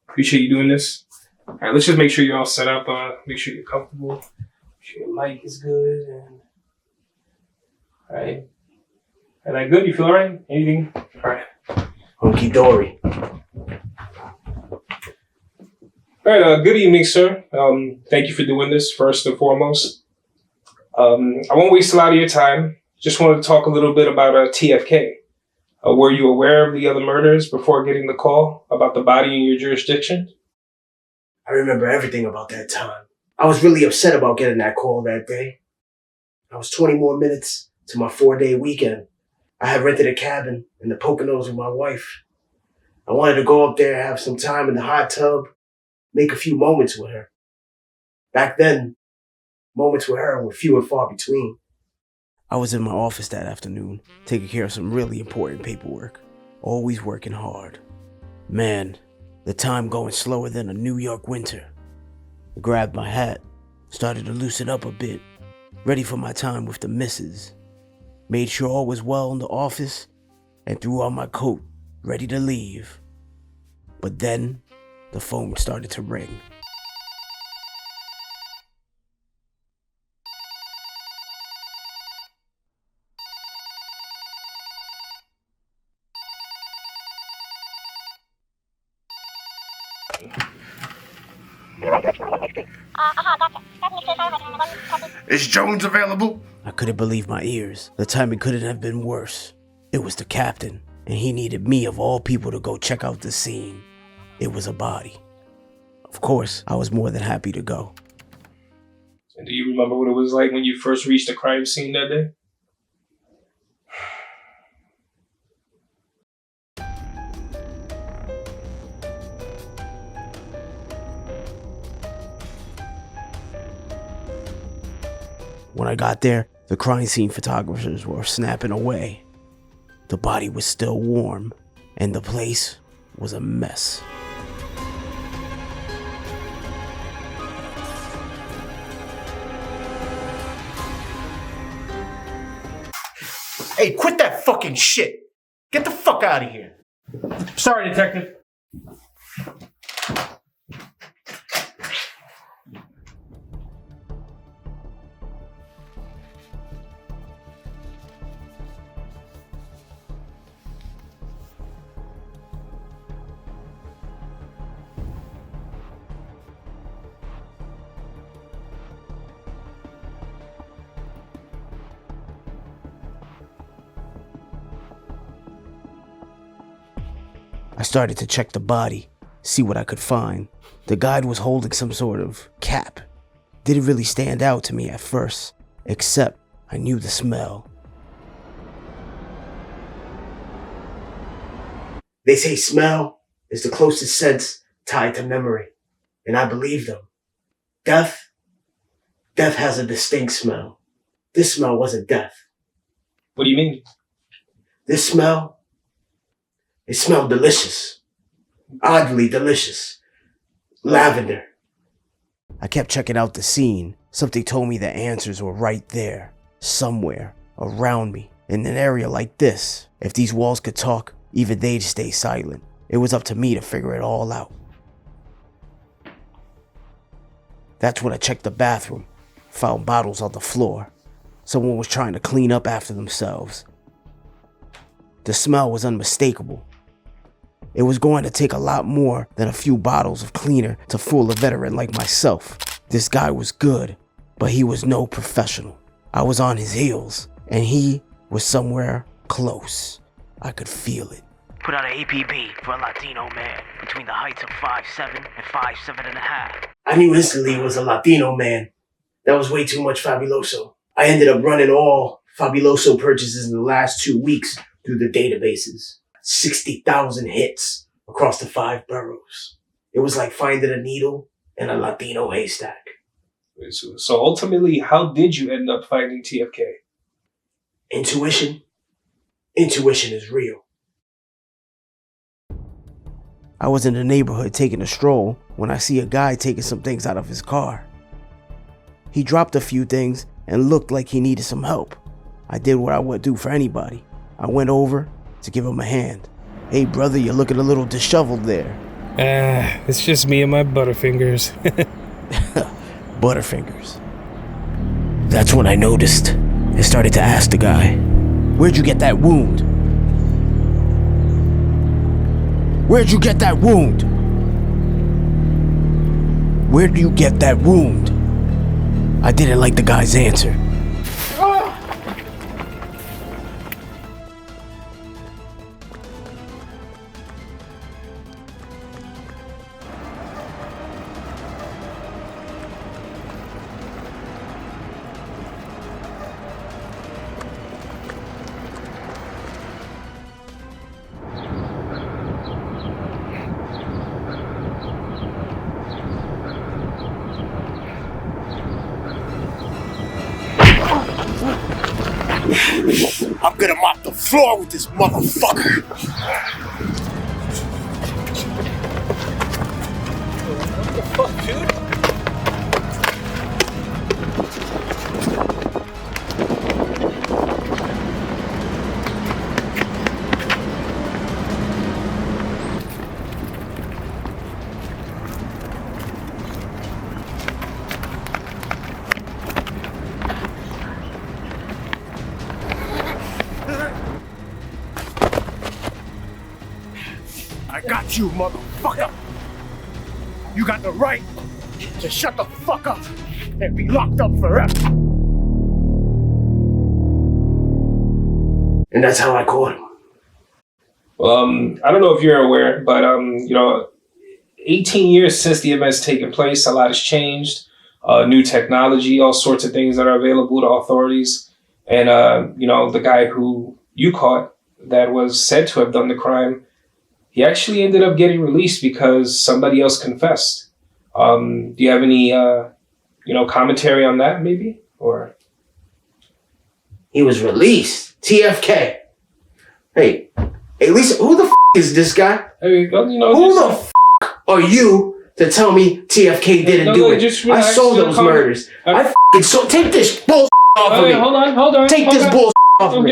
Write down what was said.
Appreciate you doing this. All right, let's just make sure you're all set up. Make sure you're comfortable. Make sure your mic is good. And all right. Are that good? You feel all right? Anything? All right. Hunky dory. All right. Good evening, sir. Thank you for doing this first and foremost. I won't waste a lot of your time. Just wanted to talk a little bit about TFK. Were you aware of the other murders before getting the call about the body in your jurisdiction? I remember everything about that time. I was really upset about getting that call that day. I was 20 more minutes to my 4-day weekend. I had rented a cabin in the Poconos with my wife. I wanted to go up there, have some time in the hot tub, make a few moments with her. Back then, moments with her were few and far between. I was in my office that afternoon, taking care of some really important paperwork. Always working hard. Man, the time going slower than a New York winter. I grabbed my hat, started to loosen up a bit, ready for my time with the missus. Made sure all was well in the office, and threw on my coat, ready to leave. But then, the phone started to ring. Is Jones available? I couldn't believe my ears. The timing couldn't have been worse. It was the captain, and he needed me of all people to go check out the scene. It was a body. Of course, I was more than happy to go. And do you remember what it was like when you first reached the crime scene that day? When I got there, the crime scene photographers were snapping away. The body was still warm, and the place was a mess. Hey, quit that fucking shit! Get the fuck out of here! Sorry, detective. I started to check the body, see what I could find. The guy was holding some sort of cap. Didn't really stand out to me at first, except I knew the smell. They say smell is the closest sense tied to memory, and I believe them. Death has a distinct smell. This smell wasn't death. What do you mean? This smell, it smelled delicious. Oddly delicious. Lavender. I kept checking out the scene. Something told me the answers were right there. Somewhere. Around me. In an area like this. If these walls could talk, even they'd stay silent. It was up to me to figure it all out. That's when I checked the bathroom. Found bottles on the floor. Someone was trying to clean up after themselves. The smell was unmistakable. It was going to take a lot more than a few bottles of cleaner to fool a veteran like myself. This guy was good, but he was no professional. I was on his heels, and he was somewhere close. I could feel it. Put out an APB for a Latino man between the heights of 5'7" and 5'7.5". I knew instantly it was a Latino man. That was way too much Fabuloso. I ended up running all Fabuloso purchases in the last 2 weeks through the databases. 60,000 hits across the 5 boroughs. It was like finding a needle in a Latino haystack. So ultimately, how did you end up finding TFK? Intuition. Intuition is real. I was in the neighborhood taking a stroll when I see a guy taking some things out of his car. He dropped a few things and looked like he needed some help. I did what I would do for anybody. I went over to give him a hand. "Hey brother, you're looking a little disheveled there." It's just me and my Butterfingers. Butterfingers. That's when I noticed and started to ask the guy, "Where'd you get that wound? Where'd you get that wound? Where'd you get that wound?" I didn't like the guy's answer. I'm gonna mop the floor with this motherfucker. What the fuck, dude? I got you, motherfucker. You got the right to shut the fuck up and be locked up forever. And that's how I caught him. I don't know if you're aware, but 18 years since the event's taken place, a lot has changed. New technology, all sorts of things that are available to authorities. And, the guy who you caught that was said to have done the crime, he actually ended up getting released because somebody else confessed. Do you have any, commentary on that, maybe? Or He was released. TFK. Hey, Lisa, who the is this guy? who Who the are you to tell me TFK didn't do it? Just I relax, saw those murders. I take this bull off of me. Hold on. Take this bull off of me.